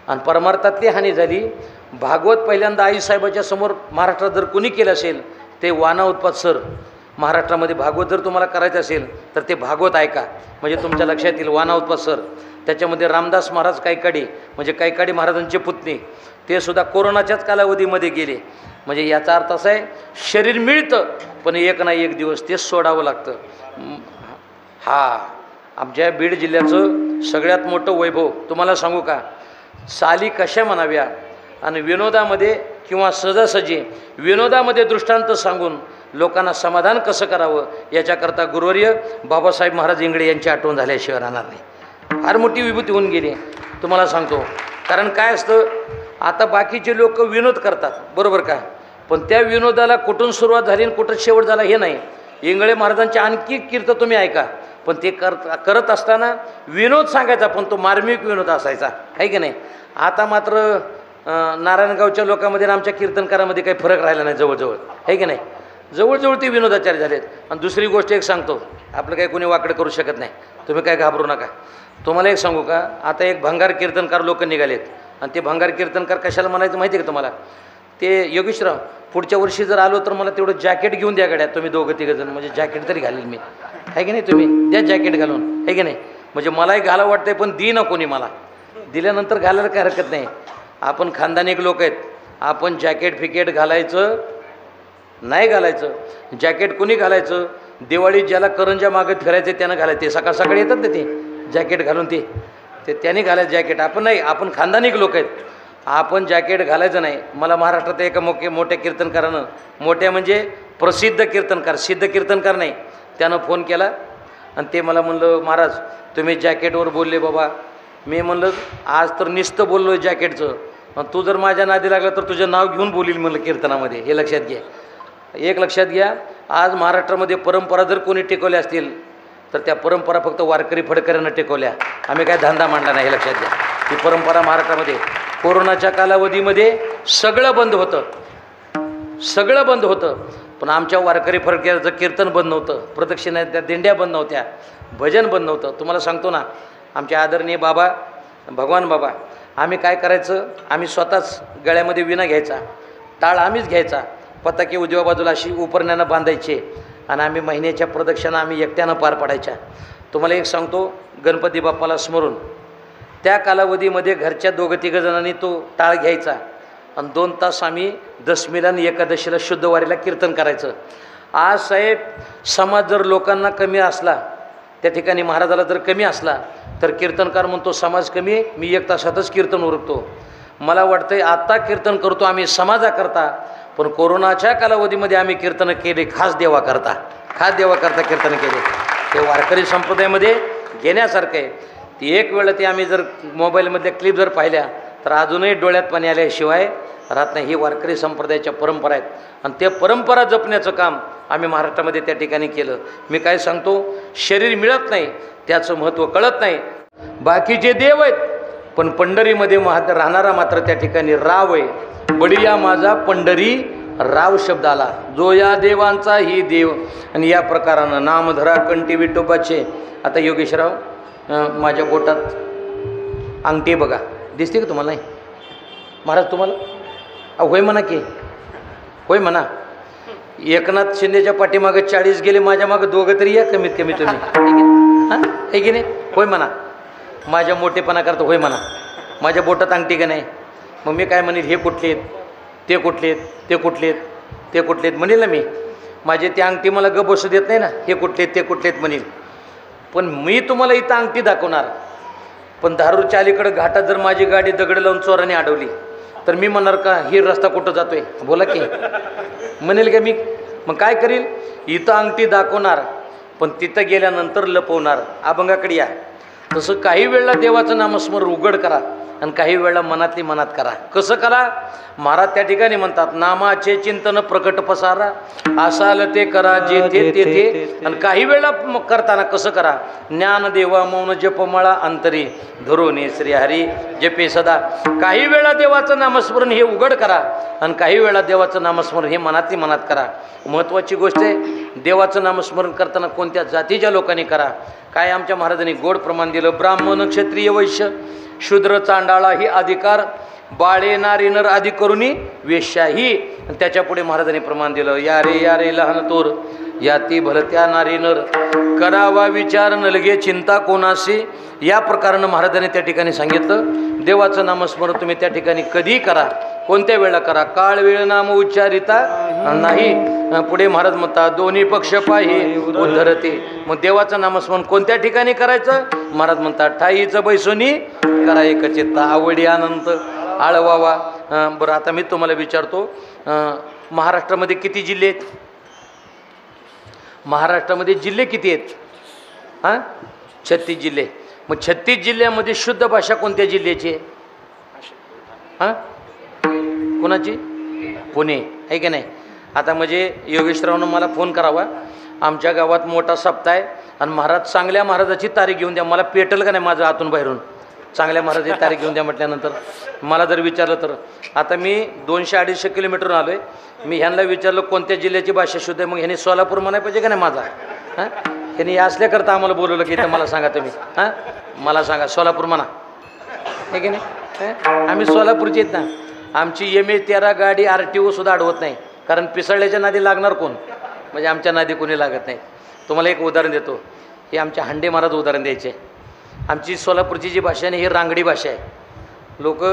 आणि परमार्थातली हानी झाली. भागवत पहिल्यांदा आईसाहेबाच्या समोर महाराष्ट्रात जर कोणी केलं असेल ते वाना उत्पात सर. महाराष्ट्रामध्ये भागवत जर तुम्हाला करायचं असेल तर ते भागवत ऐका, म्हणजे तुमच्या लक्षात येईल. वाना उत्पात सर. त्याच्यामध्ये रामदास महाराज कैकाडी, म्हणजे कैकाडी महाराजांचे पुतणे, ते सुद्धा कोरोनाच्याच कालावधीमध्ये गेले. म्हणजे याचा अर्थ असा आहे, शरीर मिळतं पण एक ना एक दिवस तेच सोडावं लागतं. हा आमच्या बीड जिल्ह्याचं सगळ्यात मोठं वैभव तुम्हाला सांगू का. चाली कशा म्हणाव्या आणि विनोदामध्ये किंवा सहजासहजी विनोदामध्ये दृष्टांत सांगून लोकांना समाधान कसं करावं याच्याकरता गुरुवर्य बाबासाहेब महाराज इंगळे यांची आठवण झाल्याशिवाय राहणार नाही. फार मोठी विभूती होऊन गेली तुम्हाला सांगतो. कारण काय असतं, आता बाकीचे लोक विनोद करतात बरोबर का, पण त्या विनोदाला कुठून सुरुवात झाली आणि कुठं शेवट झाला हे नाही. इंगळे महाराजांचे आणखी कीर्तन तुम्ही ऐका, पण ते करत असताना विनोद सांगायचा, पण तो मार्मिक विनोद असायचा, आहे की नाही. आता मात्र नारायणगावच्या लोकांमध्ये आणि आमच्या कीर्तनकारामध्ये काही फरक राहिला नाही जवळजवळ, आहे की नाही. जवळजवळ ते विनोदाचार्य झालेत. आणि दुसरी गोष्ट एक सांगतो, आपलं काही कोणी वाकडं करू शकत नाही, तुम्ही काय घाबरू नका. तुम्हाला एक सांगू का, आता एक भंगार कीर्तनकार लोक निघालेत. आणि ते भंगार कीर्तनकार कशाला म्हणायचं माहिती आहे का तुम्हाला. ते योगेशराव पुढच्या वर्षी जर आलो तर मला तेवढं जॅकेट घेऊन द्या गड्या तुम्ही दोघं तिघंजण, म्हणजे जॅकेट तरी घालेल मी, आहे की नाही. तुम्ही द्या जॅकेट घालून, आहे की नाही. म्हणजे मलाही घाला वाटतंय पण दी ना कोणी, मला दिल्यानंतर घालायला काय हरकत नाही. आपण खानदानी एक लोक आहेत, आपण जॅकेट फिकेट घालायचं नाही. घालायचं जॅकेट कोणी घालायचं, दिवाळीत ज्याला करंजा मागत फिरायचे त्यानं घालायचं. ते सकाळ सकाळी येतात ना ते जॅकेट घालून, ते त्याने घालायचं जॅकेट. आपण नाही, आपण खानदानी लोक आहेत, आपण जॅकेट घालायचं नाही. मला महाराष्ट्रात एका मोठ्या कीर्तनकारानं, मोठ्या म्हणजे प्रसिद्ध कीर्तनकार, सिद्ध कीर्तनकार नाही, त्यानं फोन केला आणि ते मला म्हणलं, महाराज तुम्ही जॅकेटवर बोलले बाबा. मी म्हणलं आज तर नुसतं बोललो जॅकेटचं, मग तू जर माझ्या नादी लागला तर तुझं नाव घेऊन बोलील म्हणलं कीर्तनामध्ये, हे लक्षात घ्या. एक लक्षात घ्या, आज महाराष्ट्रामध्ये परंपरा जर कोणी टिकवल्या असतील तर त्या परंपरा फक्त वारकरी फडकऱ्यांना टिकवल्या. आम्ही काय धंदा मांडला नाही, हे लक्षात घ्या. ही परंपरा महाराष्ट्रामध्ये कोरोनाच्या कालावधीमध्ये सगळं बंद होतं, सगळं बंद होतं, पण आमच्या वारकरी फडकऱ्याचं कीर्तन बंद नव्हतं, प्रदक्षिणा दिंड्या बंद नव्हत्या, भजन बंद नव्हतं. तुम्हाला सांगतो ना, आमचे आदरणीय बाबा भगवान बाबा, आम्ही काय करायचं, आम्ही स्वतःच गळ्यामध्ये विणा घ्यायचा, टाळ आम्हीच घ्यायचा, पताके उजव्या बाजूला अशी उपरण्यानं बांधायचे आणि आम्ही महिन्याच्या प्रदक्षिणा आम्ही एकट्यानं पार पाडायच्या. तुम्हाला एक सांगतो, गणपती बाप्पाला स्मरून त्या कालावधीमध्ये घरच्या दोघं तिघं जणांनी तो टाळ घ्यायचा आणि 2 तास आम्ही दशमीला आणि एकादशीला शुद्धवारीला कीर्तन करायचं. आज साहेब समाज जर लोकांना कमी असला, त्या ठिकाणी महाराजाला जर कमी असला तर कीर्तनकार म्हणतो समाज कमी आहे, मी 1 तासातच कीर्तन उरकतो. मला वाटतंय आत्ता कीर्तन करतो आम्ही समाजाकरता, पण कोरोनाच्या कालावधीमध्ये आम्ही कीर्तन केले खास देवाकरता, खास देवाकरता कीर्तन केले. ते वारकरी संप्रदायामध्ये घेण्यासारखं आहे. ती एक वेळ ते आम्ही जर मोबाईलमधल्या क्लिप जर पाहिल्या तर अजूनही डोळ्यात पाणी आल्याशिवाय राहत नाही. ही वारकरी संप्रदायाच्या परंपरा आहेत आणि त्या परंपरा जपण्याचं काम आम्ही महाराष्ट्रामध्ये त्या ठिकाणी केलं. मी काय सांगतो, शरीर मिळत नाही त्याचं महत्त्व कळत नाही. बाकीचे देव आहेत पण पंढरीमध्ये राहणारा मात्र त्या ठिकाणी राव आहे. बडिया माझा पंढरी राव शब्द आला, जो या देवांचा ही देव. आणि या प्रकारानं नामधरा कंठी विठोबाचे. आता योगेशराव माझ्या बोटात अंगठी बघा, दिसते का तुम्हाला. नाही महाराज तुम्हाला होय म्हणा की, होय म्हणा. एकनाथ शिंदेच्या पाठीमागं 40 गेले, माझ्या मागं 2 तरी या कमीत कमी तुम्ही, हां आहे की नाही. होय म्हणा, माझ्या मोठेपणा करता होय म्हणा. माझ्या बोटात अंगठी का नाही, मग मी काय म्हणेल, हे कुठले आहेत, ते कुठले आहेत, ते कुठले आहेत, ते कुठले आहेत म्हणेल ना मी. माझे ते अंगठी मला गप बसू देत नाही ना, हे कुठले आहेत ते कुठले आहेत म्हणेल. पण मी तुम्हाला इथं अंगठी दाखवणार, पण धारूरच्या अलीकडे घाटात जर माझी गाडी दगड लावून चोराने अडवली तर मी म्हणणार का ही रस्ता कुठं जातोय, बोला की म्हणेल का मी. मग काय करील, इथं अंगठी दाखवणार पण तिथं गेल्यानंतर लपवणार. अभंगाकडे या. तसं काही वेळेला देवाचं नामस्मरण उघड करा आणि काही वेळेला मनातली मनात करा. कसं करा, महाराज त्या ठिकाणी म्हणतात, नामाचे चिंतन प्रकट पसारा, असाल ते करा जेथे तेथे. आणि काही वेळेला करताना कसं करा, ज्ञान देवा मौन जपमाळा अंतरी धरून श्री हरी जपे सदा. काही वेळा देवाचं नामस्मरण हे उघड करा आणि काही वेळा देवाचं नामस्मरण हे मनातली मनात करा. महत्त्वाची गोष्ट आहे, देवाचं नामस्मरण करताना कोणत्या जातीच्या लोकांनी करा. काय आमच्या महाराजांनी गोड प्रमाण दिलं, ब्राह्मण क्षत्रिय वैश्य शूद्र चांडाळा ही अधिकार बाळे नारी नर आदी करुणी वेश्याही. त्याच्या पुढे महाराजांनी प्रमाण दिलं, या रे लहान तोर याती भलत्या नारी नर करावा विचार नलगे चिंता कोणाशी. या प्रकारानं महाराजांनी त्या ठिकाणी सांगितलं. देवाचं नामस्मरण तुम्ही त्या ठिकाणी कधी करा, कोणत्या वेळेला करा, काळ वेळ नाम उच्चारिता नाही. पुढे महाराज म्हणतात दोन्ही पक्ष पाही उद्धरते. मग देवाचं नामस्मरण कोणत्या ठिकाणी करायचं? महाराज म्हणतात ठाईचं बैसोनी करा एकचित्ता आवडी आनंद आळवावा. बरं, आता मी तुम्हाला विचारतो, महाराष्ट्रामध्ये किती जिल्हे आहेत? महाराष्ट्रामध्ये जिल्हे किती आहेत? 36 जिल्हे. मग 36 जिल्ह्यामध्ये शुद्ध भाषा कोणत्या जिल्ह्याची आहे? कोणाची? पुणे, आहे की नाही? आता म्हणजे योगेशरावनं मला फोन करावा, आमच्या गावात मोठा सप्ताह आहे आणि महाराज चांगल्या महाराजाची तारीख घेऊन द्या. मला पेटल का नाही माझं आतून बाहेरून, चांगल्या महाराजाची तारीख घेऊन द्या म्हटल्यानंतर मला जर विचारलं तर. आता मी 200-250 किलोमीटर आलो आहे. मी ह्यांना विचारलं कोणत्या जिल्ह्याची भाषा शुद्ध आहे, मग ह्यांनी सोलापूर म्हणाय पाहिजे का नाही माझा? ह्यांनी असल्याकरता आम्हाला बोलवलं की इथं मला सांगा तुम्ही, मला सांगा सोलापूर म्हणा, आहे की नाही? आम्ही सोलापूरचे आहेत ना. आमची MH13 गाडी RTO सुद्धा अडवत नाही, कारण पिसळल्याच्या नादी लागणार कोण? म्हणजे आमच्या नादी कोणी लागत नाही. तुम्हाला एक उदाहरण देतो, हे आमच्या हांडे महाराज उदाहरण द्यायचे. आमची सोलापूरची जी भाषा आहे ही रांगडी भाषा आहे. लोक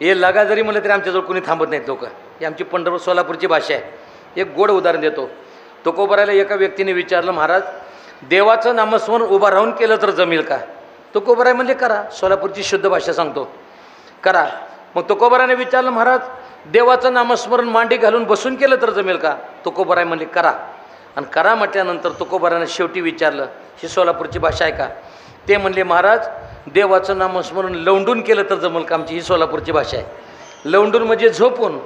हे लगा जरी म्हणलं तरी आमच्याजवळ कोणी थांबत नाहीत लोक. ही आमची पंढरपूर सोलापूरची भाषा आहे. एक गोड उदाहरण देतो. तुकोबारायला एका व्यक्तीने विचारलं, महाराज देवाचं नामस्मरण उभा राहून केलं तर जमेल का? तुकोबाराय म्हणजे करा, सोलापूरची शुद्ध भाषा सांगतो, करा. मग तुकोबाराने विचारलं, महाराज देवाचं नामस्मरण मांडी घालून बसून केलं तर जमेल का? तुकोबाराय म्हणले करा. आणि करा म्हटल्यानंतर तुकोबाराने शेवटी विचारलं, ही सोलापूरची भाषा आहे का? ते म्हणले, महाराज देवाचं नामस्मरण लवंडून केलं तर जमेल का? आमची ही सोलापूरची भाषा आहे. लवंडून म्हणजे झोपून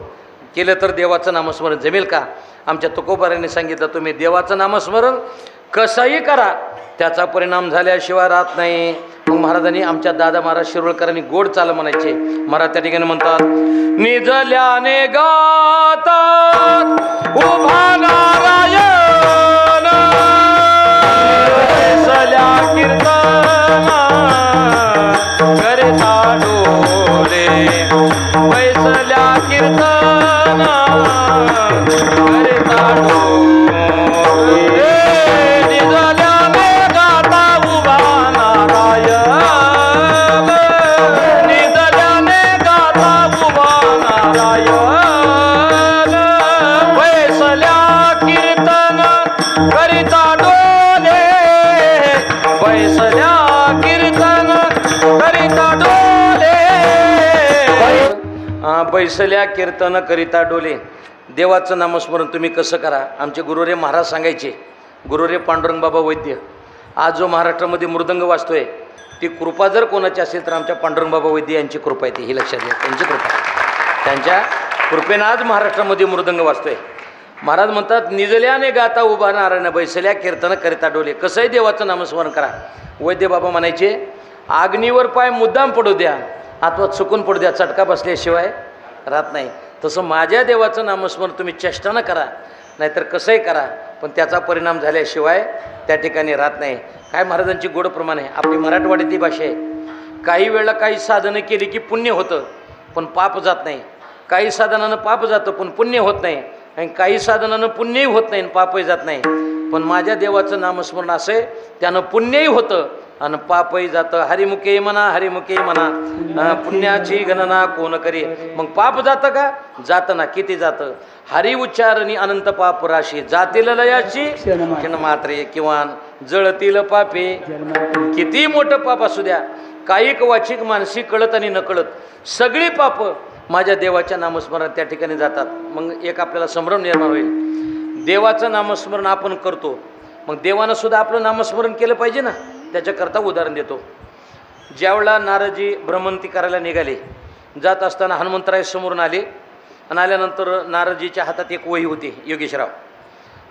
केलं तर देवाचं नामस्मरण जमेल का? आमच्या तुकोबाराने सांगितलं, तुम्ही देवाचं नामस्मरण कसंही करा, त्याचा परिणाम झाल्याशिवाय राहत नाही. मग महाराजांनी आमच्या दादा महाराज शिरोळकरांनी गोड चाल म्हणायचे. महाराज त्या ठिकाणी म्हणतात, निजल्याने गातात उभा नारायण सल्या कीर्तन करता डोले बैसल्या कीर्तन करता डोले निजल्याने गाता उभा नारायण निजल्याने गाता उभा नारायण बैसल्या कीर्तन करिता डोले बैसल्या कीर्तन करिता डोले. बैसल्या कीर्तन करिता डोले. देवाचं नामस्मरण तुम्ही कसं करा? आमचे गुरुरे महाराज सांगायचे. गुरुरे पांडुरंग बाबा वैद्य, आज जो महाराष्ट्रामध्ये मृदंग वाजतोय ती कृपा जर कोणाची असेल तर आमच्या पांडुरंग बाबा वैद्य यांची कृपा येते, ही लक्षात घ्या. त्यांची कृपा, त्यांच्या कृपेनं आज महाराष्ट्रामध्ये मृदंग वाजतोय. महाराज म्हणतात, निजल्याने गाता उभा नारायण बैसल्या कीर्तन करिता डोले. कसंही देवाचं नामस्मरण करा. वैद्य बाबा म्हणायचे, आग्नीवर पाय मुद्दाम पडू द्या अथवा चुकून पडू द्या, चटका बसल्याशिवाय राहत नाही. तसं माझ्या देवाचं नामस्मरण तुम्ही चेष्टानं करा, नाहीतर कसंही करा, पण त्याचा परिणाम झाल्याशिवाय त्या ठिकाणी राहत नाही. काय महाराजांची गोड प्रमाण आहे. आपली मराठवाड्यातली भाषा आहे. काही वेळेला काही साधनं केली की पुण्य होतं पण पाप जात नाही. काही साधनानं पाप जातं पण पुण्य होत नाही. आणि काही साधनानं पुण्यही होत नाही आणि पापही जात नाही. पण माझ्या देवाचं नामस्मरण असे, त्यानं पुण्यही होतं आणि पापही जातं. हरिमुखे म्हणा हरिमुखे म्हणा पुण्याची गणना कोण करी. मग पाप जातं का? जातं ना. किती जातं? हरी उच्चारणी अनंत पाप राशी जातील लयाची क्षण मात्रे किंवा जळतील पापे. किती मोठं पाप असू द्या, कायिक वाचिक मानसिक कळत आणि नकळत सगळी पाप माझ्या देवाच्या नामस्मरणात त्या ठिकाणी जातात. मग एक आपल्याला संभ्रम निर्माण होईल. देवाचं नामस्मरण आपण करतो, मग देवानं सुद्धा आपलं नामस्मरण केलं पाहिजे ना. त्याच्याकरता उदाहरण देतो. ज्यावेळेला नारदजी भ्रमंती करायला निघाले, जात असताना हनुमंतराय समोरून आले आणि आल्यानंतर नारदजीच्या हातात एक वही होती, योगेशराव.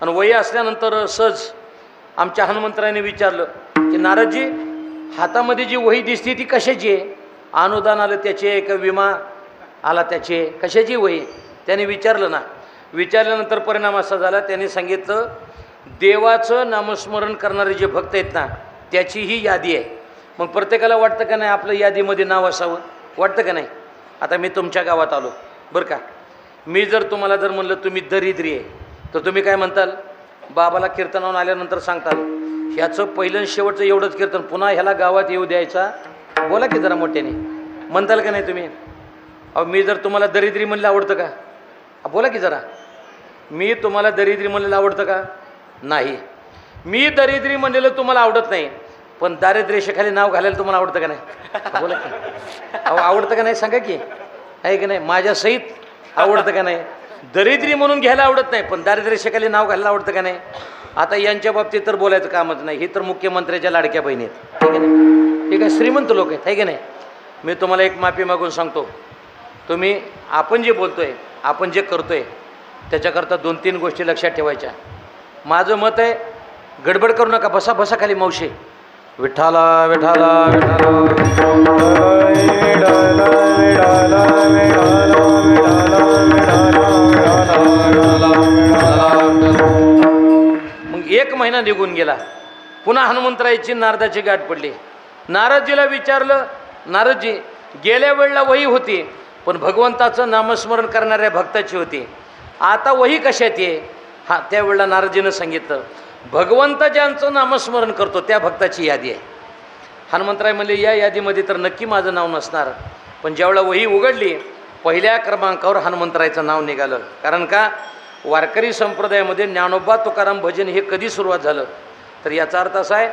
आणि वही असल्यानंतर सहज आमच्या हनुमंतरायाने विचारलं की नारदजी, हातामध्ये जी वही दिसते ती कशाची आहे? अनुदान आलं त्याचे आहे का विमा आला त्याचे? कशाची वही? त्याने विचारलं ना. विचारल्यानंतर परिणाम असा झाला, त्याने सांगितलं देवाचं नामस्मरण करणारे जे भक्त आहेत ना त्याची ही यादी आहे. मग प्रत्येकाला वाटतं का नाही आपलं यादीमध्ये नाव असावं, वाटतं का नाही? आता मी तुमच्या गावात आलो बरं का, मी जर तुम्हाला जर म्हणलं तुम्ही दरिद्री आहे, तर तुम्ही काय म्हणताल? बाबाला कीर्तनावरून आल्यानंतर सांगताल ह्याचं पहिलं शेवटचं एवढंच कीर्तन पुन्हा ह्याला गावात येऊ द्यायचा, बोला की जरा मोठ्याने, म्हणताल का नाही तुम्ही? अहो मी जर तुम्हाला दरिद्री म्हणलं आवडतं का? बोला की जरा, मी तुम्हाला दरिद्री म्हणलेलं आवडतं का? नाही. मी दरिद्री म्हणलेलं तुम्हाला आवडत नाही, पण दारिद्र्यरेषेखाली नाव घालायला तुम्हाला आवडतं का नाही? बोला की. अहो आवडतं का नाही सांगा की, आहे की नाही? माझ्या सहित आवडतं का नाही? दरिद्री म्हणून घ्यायला आवडत नाही, पण दारिद्र्यरेषेखाली नाव घालायला आवडतं का नाही? आता यांच्या बाबतीत तर बोलायचं कामच नाही, ही तर मुख्यमंत्र्याच्या लाडक्या बहिणी आहेत, ठीक आहे नाही? हे काय श्रीमंत लोक आहेत, आहे की नाही? मी तुम्हाला एक माफी मागून सांगतो, तुम्ही आपण जे बोलतोय, आपण जे करतोय त्याच्याकरता 2-3 गोष्टी लक्षात ठेवायच्या. माझं मत आहे, गडबड करू नका, बसा बसा खाली मावशी. विठाला विठाला विठाला, मग 1 महिना निघून गेला, पुन्हा हनुमंतरायाची नारदाची गाठ पडली. नारदजीला विचारलं, नारदजी गेल्या वेळेला वही होती, पण भगवंताचं नामस्मरण करणाऱ्या भक्ताची होती, आता वही कशात आहे? हां, त्यावेळेला नारदजीनं सांगितलं, भगवंत ज्यांचं नामस्मरण करतो त्या भक्ताची यादी आहे. हनुमंतराय म्हणले, या यादीमध्ये तर नक्की माझं नाव नसणार. पण ज्यावेळेला वही उघडली, पहिल्या क्रमांकावर हनुमंतरायचं नाव निघालं. कारण का? वारकरी संप्रदायामध्ये ज्ञानोबा तुकाराम भजन हे कधी सुरुवात झालं? तर याचा अर्थ असा आहे,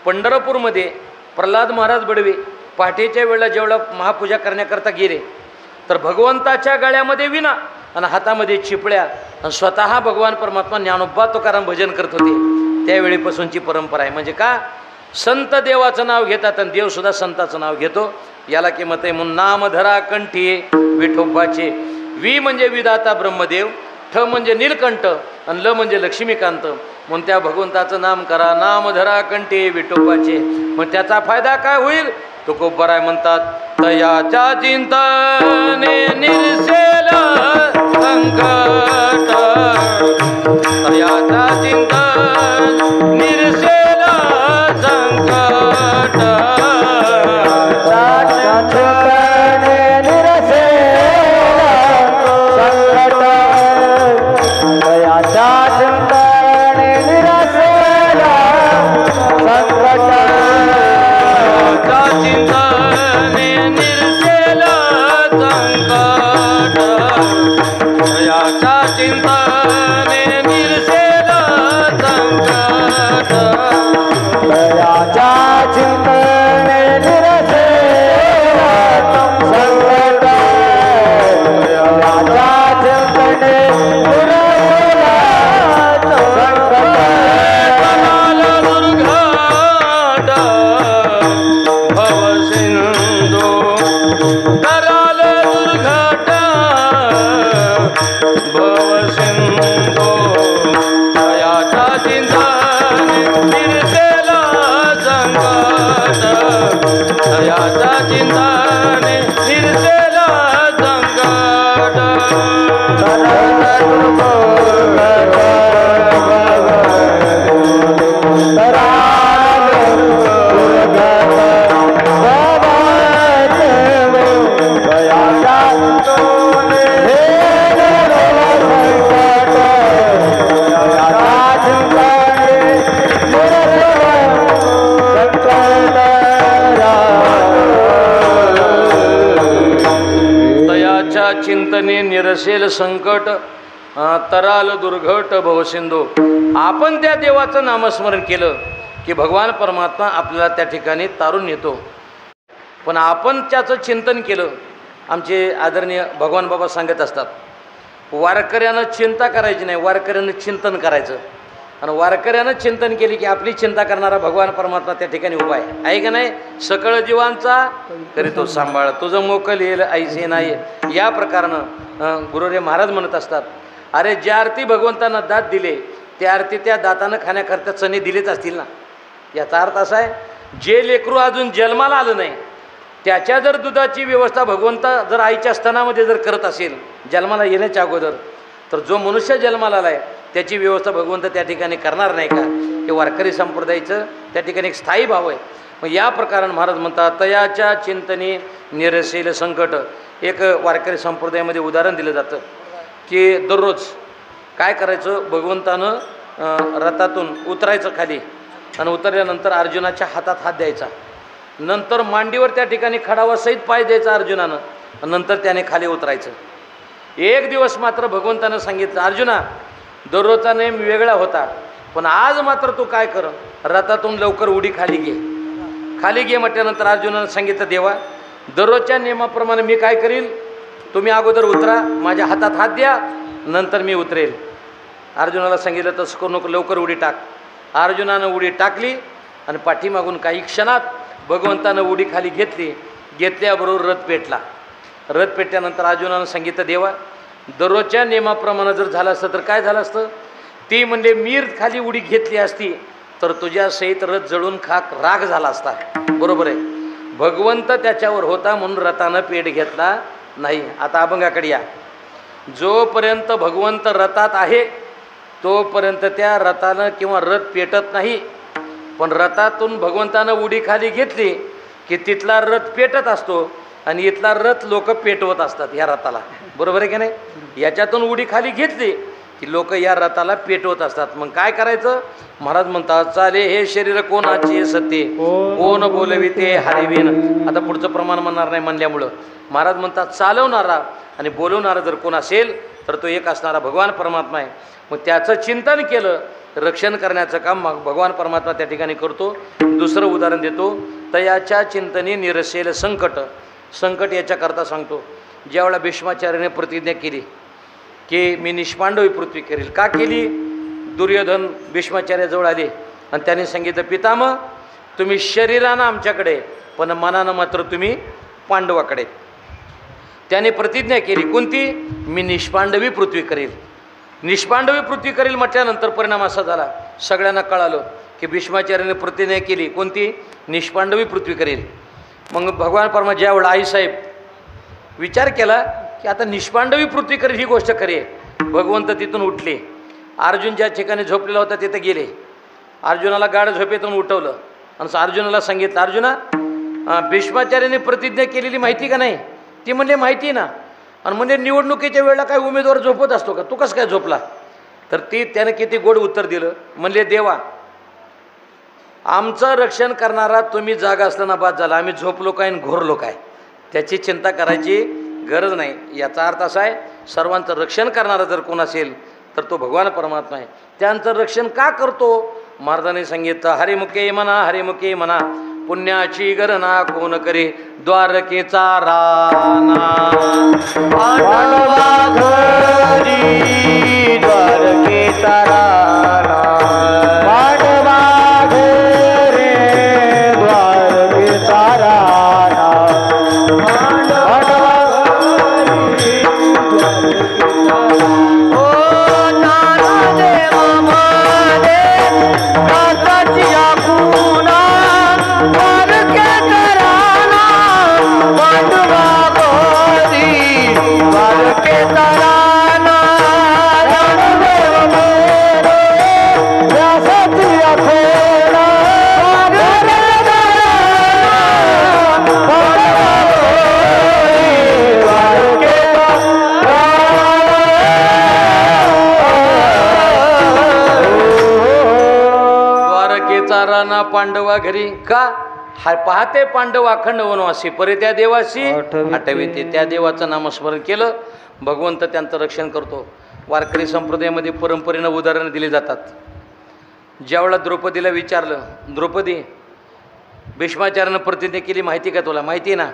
पंढरपूरमध्ये प्रल्हाद महाराज बडवे पहाटेच्या वेळेला जेवढा महापूजा करण्याकरता गेले, तर भगवंताच्या गळ्यामध्ये विणा आणि हातामध्ये चिपळ्या, आणि स्वतः भगवान परमात्मा ज्ञानोबा तुकाराम भजन करत होते. त्यावेळीपासूनची परंपरा आहे. म्हणजे का? संत देवाचं नाव घेतात आणि देवसुद्धा संताचं नाव घेतो, याला किंमत आहे. म्हणून नाम धरा कंठी विठोबाचे. वी म्हणजे विधाता ब्रह्मदेव, ठ म्हणजे नीलकंठ आणि ल म्हणजे लक्ष्मीकांत. म्हणून त्या भगवंताचं नाम करा, नाम धरा कंठी विठोबाचे. मग त्याचा फायदा काय होईल? तुकोबराय म्हणतात, तयाच्या चिंतने निरसेल संकट, तयाच्या चिंतन निरसेल संकट, चिंतने निरसेल संकट, तराल दुर्घट भवसिंधू. आपण त्या देवाचं नामस्मरण केलं की भगवान परमात्मा आपल्याला त्या ठिकाणी तारून येतो. पण आपण त्याचं चिंतन केलं, आमचे आदरणीय भगवान बाबा सांगत असतात, वारकऱ्यानं चिंता करायची नाही, वारकऱ्यानं चिंतन करायचं. आणि वारकऱ्यानं चिंतन केली की आपली चिंता करणारा भगवान परमात्मा त्या ठिकाणी उभा आहे का नाही? सकळ जीवांचा करीतो सांभाळ, तुझं मोकल येईल ऐसे नाही. या प्रकारानं गुरुदेव महाराज म्हणत असतात, अरे ज्या आरती भगवंतांना दात दिले त्या आरती त्या दातानं खाण्याकरता चणे दिलेच असतील ना. याचा अर्थ असा आहे, जे लेकरू अजून जन्माला आलं नाही त्याच्या जर दुधाची व्यवस्था भगवंता जर आईच्या स्तनामध्ये जर करत असेल जन्माला येण्याच्या अगोदर, तर जो मनुष्य जन्माला आला आहे त्याची व्यवस्था भगवंत त्या ठिकाणी करणार नाही का? हे वारकरी संप्रदायाचं त्या ठिकाणी एक स्थायी भाव आहे. मग या प्रकारानं महाराज म्हणतात तयाच्या चिंतने निरसेल संकट. एक वारकरी संप्रदायामध्ये उदाहरण दिलं जातं की दररोज काय करायचं, भगवंतानं रथातून उतरायचं खाली आणि उतरल्यानंतर अर्जुनाच्या हातात हात द्यायचा, नंतर मांडीवर त्या ठिकाणी खडावासहित पाय द्यायचा अर्जुनानं, नंतर त्याने खाली उतरायचं. एक दिवस मात्र भगवंतानं सांगितलं, अर्जुना दररोजचा नेम वेगळा होता, पण आज मात्र तू काय कर, रथातून लवकर उडी खाली घे. खाली घे म्हटल्यानंतर अर्जुनानं सांगितलं, देवा दररोजच्या नियमाप्रमाणे मी काय करील, तुम्ही अगोदर उतरा, माझ्या हातात हात द्या, नंतर मी उतरेल. अर्जुनाला सांगितलं तसं करू नको, लवकर उडी टाक. अर्जुनानं उडी टाकली आणि पाठीमागून काही क्षणात भगवंतानं उडी खाली घेतली. घेतल्याबरोबर रथ पेटला. रथ पेटल्यानंतर अर्जुनानं सांगितलं, देवा दररोजच्या नियमाप्रमाणे जर झालं असतं तर काय झालं असतं. ती म्हणजे मी खाली उडी घेतली असती तर तुझ्या सहित रथ जळून खाक राग झाला असता. बरोबर आहे, भगवंत त्याच्यावर होता म्हणून रथानं पेट घेतला नाही. आता अभंगाकडे या. जोपर्यंत भगवंत रथात आहे तोपर्यंत त्या रथानं किंवा रथ पेटत नाही, पण रथातून भगवंतानं उडी खाली घेतली की तिथला रथ पेटत असतो आणि इथला रथ लोक पेटवत असतात ह्या रथाला. बरोबर आहे की नाही. याच्यातून उडी खाली घेतली की लोक या रथाला पेटवत असतात. मग काय करायचं, महाराज म्हणतात चाले हे शरीर कोणाचे सत्य, कोण बोलविते हरिविन. आता पुढचं प्रमाण म्हणणार नाही म्हणल्यामुळं महाराज म्हणतात चालवणारा आणि बोलवणारा जर कोण असेल तर तो एक असणारा भगवान परमात्मा आहे. मग त्याचं चिंतन केलं, रक्षण करण्याचं काम भगवान परमात्मा त्या ठिकाणी करतो. दुसरं उदाहरण देतो, तयाच्या चिंतने निरसेल संकट. संकट याच्याकरता सांगतो, ज्यावेळेला भीष्माचार्याने प्रतिज्ञा केली की मी निष्पांडवी पृथ्वी करेल. का केली, दुर्योधन भीष्माचार्याजवळ आले आणि त्याने सांगितलं, पितामह तुम्ही शरीरानं आमच्याकडे पण मनानं मात्र तुम्ही पांडवाकडे. त्याने प्रतिज्ञा केली कोणती, मी निष्पांडवी पृथ्वी करेल. निष्पांडवी पृथ्वी करेल म्हटल्यानंतर परिणाम असा झाला, सगळ्यांना कळालं की भीष्माचार्याने प्रतिज्ञा केली कोणती, निष्पांडवी पृथ्वी करेल. मग भगवान परमा ज्यावेळेला आईसाहेब विचार केला की आता निष्पांडवी पृथ्वी करेल ही गोष्ट खरी आहे. भगवंत तिथून उठले, अर्जुन ज्या ठिकाणी झोपलेला होता तिथे गेले, अर्जुनाला गाढ झोपेतून उठवलं आणि अर्जुनाला सांगितलं, अर्जुना भीष्माचार्याने प्रतिज्ञा केलेली माहिती का नाही. ती म्हणले माहिती ना. आणि म्हणजे निवडणुकीच्या वेळेला काय उमेदवार झोपत असतो का, तू कसं काय झोपला. तर त्याने किती गोड उत्तर दिलं, म्हणले देवा आमचं रक्षण करणारा तुम्ही जागा असताना बाद झाला, आम्ही झोपलो काय आणि घोरलो काय, त्याची चिंता करायची गरज नाही. याचा अर्थ असा आहे, सर्वांचं रक्षण करणारा जर कोण असेल तर तो भगवान परमात्मा आहे. त्यांचं रक्षण का करतो, महाराजांनी सांगितलं, हरिमुखे म्हणा हरिमुखे म्हणा, पुण्याची गणना कोण करे, द्वारकेचा राणा पांडवा घरी द्वारकेचा राणा, पांडवा घरी द्वारकेचा राणा, पांडवा घरी द्वारकेचा राणा. ओ नारादेव माने कासाची आकुना द्वारकेचा राणा, पांडवा घरी द्वारकेचा राणा. नारादेव माने कासाची आकुना द्वारकेचा राणा, पांडवा घरी द्वारकेचा द्वारकेचा राणा पांडवा घरी. का हा पाहते पांडव अखंड वनवासी, परे त्या देवाशी आठविते. त्या देवाचं नामस्मरण केलं, भगवंत त्यांचं रक्षण करतो. वारकरी संप्रदायामध्ये परंपरेनं उदाहरणं दिली जातात. ज्यावेळेला द्रौपदीला विचारलं, द्रौपदी भीष्माचार्यानं प्रतिज्ञा केली माहिती का तुला, माहिती ना,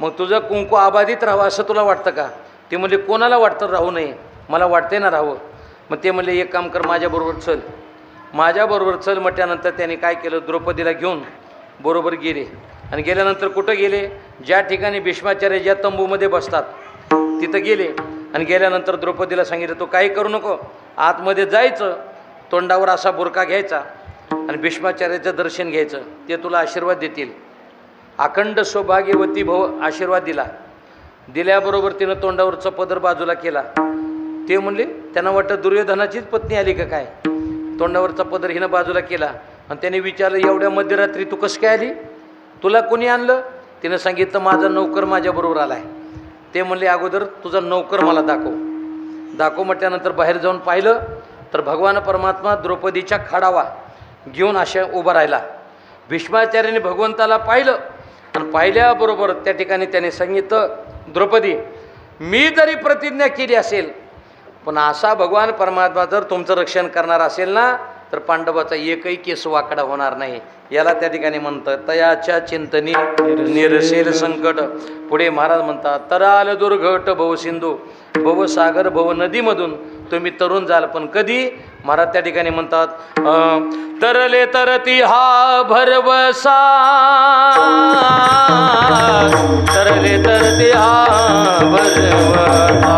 मग तुझं कुंकू आबाधित राहावं असं तुला वाटतं का. ते म्हणले कोणाला वाटतं राहू नये, मला वाटते ना राहावं. मग ते म्हणले एक काम कर, माझ्याबरोबर चल. माझ्याबरोबर चल म्हटल्यानंतर त्याने काय केलं, द्रौपदीला घेऊन बरोबर गेले. आणि गेल्यानंतर कुठं गेले, ज्या ठिकाणी भीष्माचार्य ज्या तंबूमध्ये बसतात तिथं गेले. आणि गेल्यानंतर द्रौपदीला सांगितलं, तो काही करू नको, आतमध्ये जायचं, तोंडावर असा बुरका घ्यायचा आणि भीष्माचार्याचं दर्शन घ्यायचं, ते तुला आशीर्वाद देतील. अखंड सौभाग्यवती भव आशीर्वाद दिला. दिल्याबरोबर तिनं तोंडावरचा पदर बाजूला केला. ते म्हणले, त्यांना वाटतं दुर्योधनाचीच पत्नी आली का काय. तोंडावरचा पदर हिनं बाजूला केला आणि त्याने विचारलं, एवढ्या मध्यरात्री तू कसं काय आली. तुला कोणी आणलं? तिनं सांगितलं माझा नौकर माझ्याबरोबर आला आहे. ते म्हणले अगोदर तुझा नौकर मला दाखव म्हटल्यानंतर बाहेर जाऊन पाहिलं तर भगवान परमात्मा द्रौपदीच्या खाडावा घेऊन अशा उभा राहिला. भीष्माचार्याने भगवंताला पाहिलं आणि पाहिल्याबरोबर त्या ठिकाणी त्याने सांगितलं, द्रौपदी मी जरी प्रतिज्ञा केली असेल पण असा भगवान परमात्मा जर तुमचं रक्षण करणार असेल ना तर पांडवाचा एकही केस वाकडा होणार नाही. याला त्या ठिकाणी म्हणतं तयाच्या चिंतनी निरसेल संकट. पुढे महाराज म्हणतात तराल दुर्घट भवसिंधू भवसागर भव नदीमधून तुम्ही तरुण जाल पण कधी. महाराज त्या ठिकाणी म्हणतात तरले तरती हा भरवसा तरले तरती हा भरवसा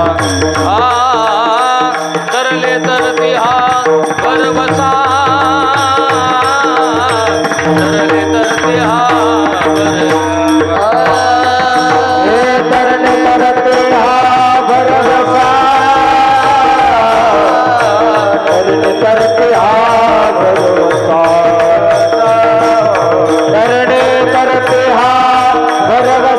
तरले तरती हा भरवसा तरले तरती हा भरवसा तरले तरते हा भरवसा तरले तरते हा भरवसा तरले तरते हा भरवसा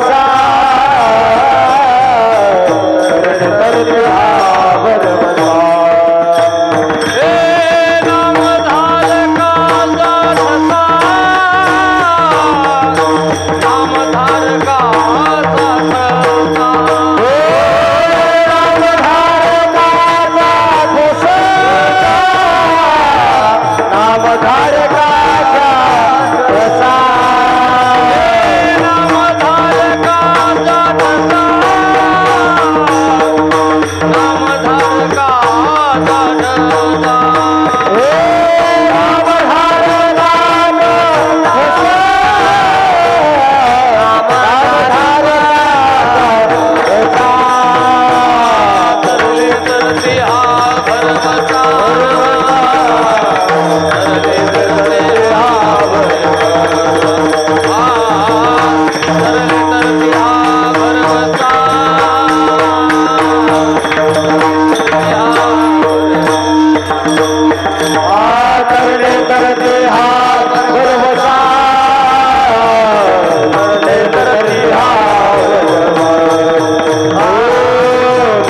तरले तरते हा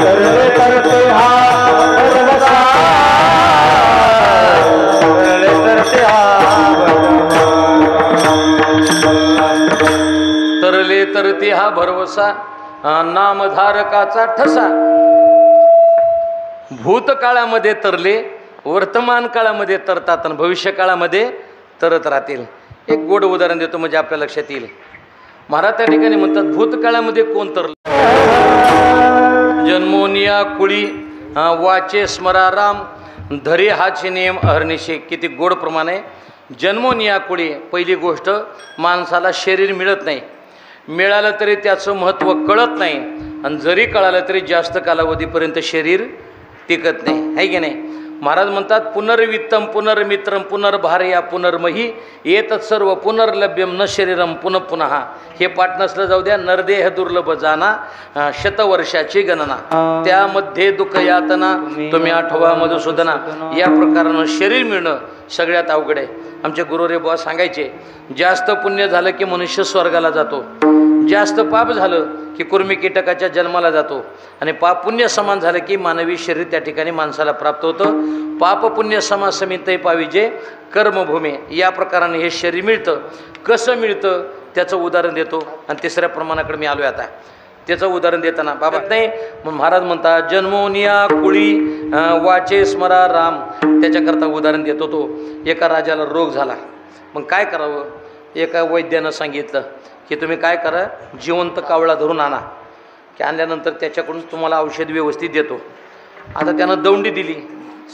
भरवसा. तरते हा भरवसा नामधारकाचा ठसा. भूतकाळामध्ये तरले वर्तमान काळामध्ये तरतात आणि भविष्य काळामध्ये तरत राहतील. एक गोड उदाहरण देतो म्हणजे आपल्या लक्षात येईल. महाराज त्या ठिकाणी म्हणतात भूतकाळामध्ये कोण तरलं? जन्मोनिया कुळी वाचे स्मरा राम धरे हाचे नियम अहर्निशे. किती गोड प्रमाण आहे. जन्मोनिया कुळी पहिली गोष्ट माणसाला शरीर मिळत नाही. मिळालं तरी त्याचं महत्त्व कळत नाही आणि जरी कळालं तरी जास्त कालावधीपर्यंत शरीर टिकत नाही आहे की नाही. महाराज म्हणतात पुनर्वित्तम पुनर्मित्रम पुनर्भार्या पुनर्मही येतत् सर्व पुनर्लभ्यम न शरीरम पुनः पुनः. हे पाठ नसलं जाऊ द्या. नरदेह दुर्लभ जाना शतवर्षाची गणना त्यामध्ये दुःख यातना तुम्ही आठवा मधुसूदना. या प्रकारानं शरीर मिळणं सगळ्यात अवघड आहे. आमचे गुरुरे बुवा सांगायचे जास्त पुण्य झालं की मनुष्य स्वर्गाला जातो, जास्त पाप झालं की कुर्मी कीटकाच्या जन्माला जातो आणि पाप पुण्य समान झालं की मानवी शरीर त्या ठिकाणी माणसाला प्राप्त होतं. पाप पुण्य समासमित पाविजे कर्मभूमी. या प्रकाराने हे शरीर मिळतं. कसं मिळतं त्याचं उदाहरण देतो आणि तिसऱ्या प्रमाणाकडे मी आलो आता. त्याचं उदाहरण देताना बाबा नाही मग महाराज म्हणतात जन्मोनिया कुळी वाचे स्मरा राम. त्याच्याकरता उदाहरण देतो. तो एका राजाला रोग झाला. मग काय करावं? एका वैद्यानं सांगितलं की तुम्ही काय करा जिवंत कावळा धरून आणा की आणल्यानंतर त्याच्याकडून तुम्हाला औषध व्यवस्थित देतो. आता त्यानं दौंडी दिली.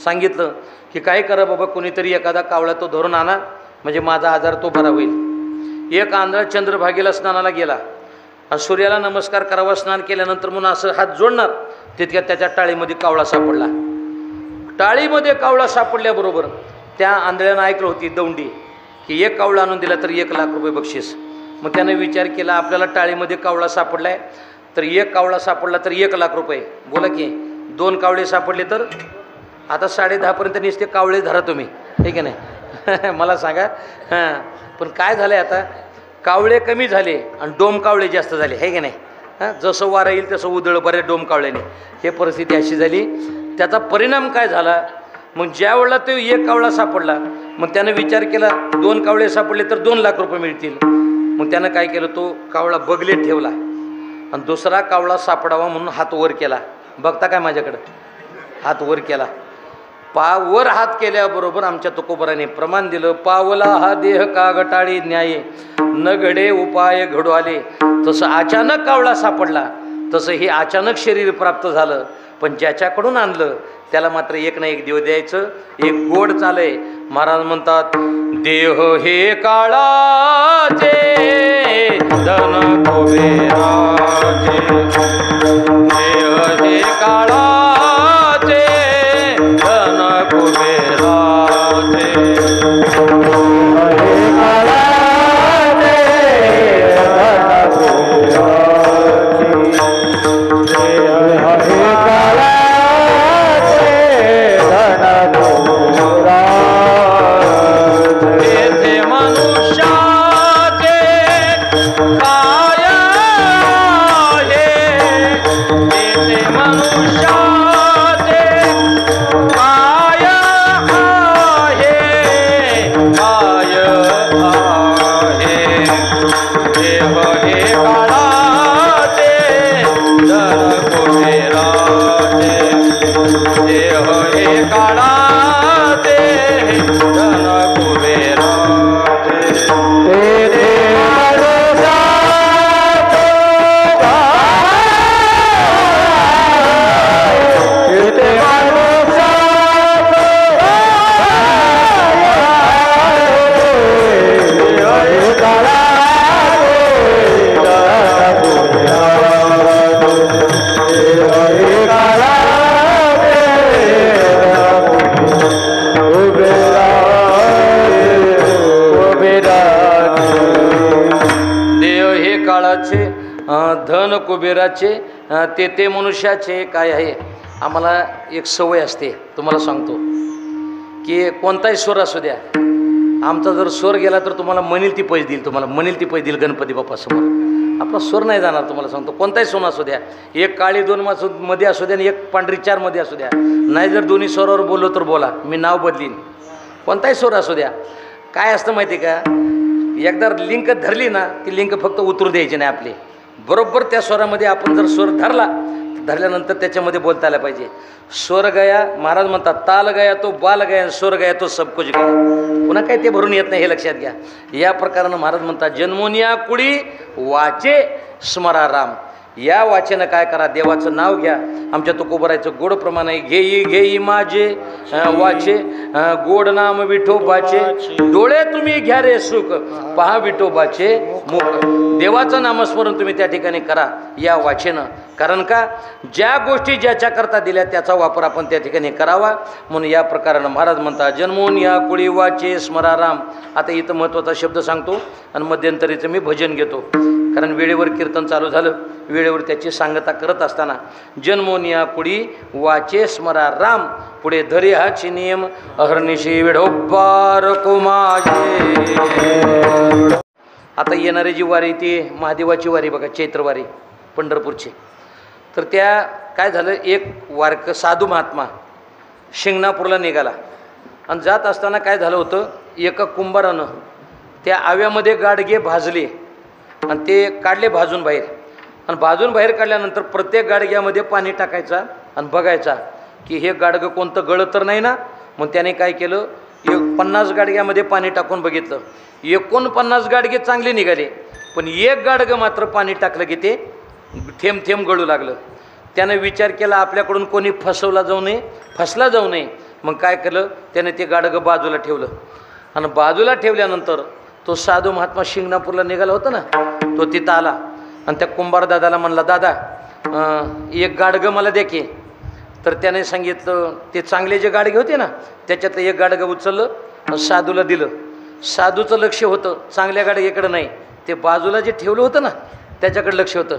सांगितलं की काय करा बाबा कोणीतरी एखादा कावळा तो धरून आणा म्हणजे माझा आजार तो बरा होईल. एक आंधळा चंद्रभागेला स्नानाला गेला आणि सूर्याला नमस्कार करावा. स्नान केल्यानंतर म्हणून असं हात जोडणार तितक्यात त्याच्या टाळीमध्ये कावळा सापडला. टाळीमध्ये कावळा सापडल्याबरोबर त्या आंधळ्यानं ऐकलं होती दौंडी की एक कावळा आणून दिला तर 1 लाख रुपये बक्षीस. मग त्याने विचार केला आपल्याला टाळीमध्ये कावळा सापडला आहे तर एक कावळा सापडला तर 1 लाख रुपये. बोला की 2 कावळे सापडले तर आता 10:30पर्यंत नुसते कावळे धरा तुम्ही, ठीक आहे नाही मला सांगा. हां पण काय झालं आहे आता कावळे कमी झाले आणि डोम कावळे जास्त झाले, आहे की नाही? हां, जसं वारं येईल तसं उधळ बऱ्याच डोम कावळ्याने, हे परिस्थिती अशी झाली. त्याचा परिणाम काय झाला? मग ज्या वेळेला तो एक कावळा सापडला, मग त्यानं विचार केला 2 कावळे सापडले तर 2 लाख रुपये मिळतील. मग त्यानं काय केलं, तो कावळा बगलेत ठेवला आणि दुसरा कावळा सापडावा म्हणून हात वर केला. बघता काय माझ्याकडं? हात वर केला. वर हात केल्याबरोबर आमच्या तुकोबराने प्रमाण दिलं, पावला हा देह का गटाळी न्याये, न घडे उपाय घडू आले. तसं अचानक कावळा सापडला, तसं हे अचानक शरीर प्राप्त झालं. पण ज्याच्याकडून आणलं त्याला मात्र एक ना एक देव द्यायचं. एक गोड चालय. महाराज म्हणतात, देह हे काळाचे धन कुबेराचे, देह हे काळाचे धन कुबेराचे. धन कुबेराचे ते मनुष्याचे काय आहे. आम्हाला एक सवय असते, तुम्हाला सांगतो की कोणताही स्वर असू द्या, आमचा जर स्वर गेला तर तुम्हाला म्हणील ती पैज देईल, तुम्हाला म्हणील ती पैज देईल गणपती बाप्पासमोर. आपला स्वर नाही जाणार, तुम्हाला सांगतो. कोणताही सोन असू द्या, एक काळी 2 मध्ये असू द्या आणि एक पांढरी 4 मध्ये असू द्या, नाही जर दोन्ही स्वरावर बोललो तर बोला, मी नाव बदलीन. कोणताही स्वर असू द्या. काय असतं माहिती का, एकदा लिंक धरली ना, ती लिंक फक्त उतरू द्यायची नाही आपली. बरोबर त्या स्वरामध्ये आपण जर स्वर धरल्यानंतर त्याच्यामध्ये बोलता आला पाहिजे. स्वर गया, महाराज म्हणतात, ताल गया तो बाल गया, स्वर गया तो सब कुछ गया. पुन्हा काय ते भरून येत नाही, हे लक्षात घ्या. या प्रकारानं महाराज म्हणतात, जन्मोनिया कुळी वाचे स्मरा राम. या वाचेनं काय करा, देवाचं नाव घ्या. आमच्या तुकोबरायचं गोड प्रमाण आहे, घेई घेई माझे वाचे गोड नाम विठोबाचे, डोळे तुम्ही घ्या रे सुख पहा विठोबाचे मुख. देवाचं नामस्मरण तुम्ही त्या ठिकाणी करा या वाचेनं. कारण का, ज्या गोष्टी ज्याच्याकरता दिल्या त्याचा वापर आपण त्या ठिकाणी करावा. म्हणून या प्रकारानं महाराज म्हणतात, जन्मोन या कुळी वाचे स्मराराम. आता इथं महत्त्वाचा शब्द सांगतो आणि मध्यंतरीचं मी भजन घेतो, कारण वेळेवर कीर्तन चालू झालं, वेळेवर त्याची सांगता करत असताना जन्मोन या कुळी वाचे स्मरा राम, पुढे धरे हाची नियम अहर्निशी विढोबार कुमाजे. आता येणारी जी वारी ती महादेवाची वारी बघा, चैत्रवारी पंढरपूरची. तर त्या काय झालं, एक वारक साधू महात्मा शिंगणापूरला निघाला आणि जात असताना काय झालं होतं, एका कुंभारानं त्या आव्यामध्ये गाडगे भाजले आणि ते काढले भाजून बाहेर. आणि भाजून बाहेर काढल्यानंतर प्रत्येक गाडग्यामध्ये पाणी टाकायचा आणि बघायचा की हे गाडगं कोणतं गळं तर नाही ना. मग त्याने काय केलं, 50 गाडग्यामध्ये पाणी टाकून बघितलं, 49 गाडगे चांगले निघाले, पण एक गाडगं मात्र पाणी टाकलं की ते थेंब थेंब गळू लागलं. त्यानं विचार केला आपल्याकडून कोणी फसला जाऊ नये. मग काय केलं, त्याने ते गाडगं बाजूला ठेवलं आणि बाजूला ठेवल्यानंतर तो साधू महात्मा शिंगणापूरला निघाला होता ना, तो तिथं आला आणि त्या कुंभार दादाला म्हणला, दादा एक गाडगं मला दे की. तर त्याने सांगितलं, ते चांगले जे गाडगे होते ना त्याच्यातलं एक गाडगं उचललं साधूला दिलं. साधूचं लक्ष होतं चांगल्या गाडगेकडं नाही, ते बाजूला जे ठेवलं होतं ना त्याच्याकडे लक्ष होतं.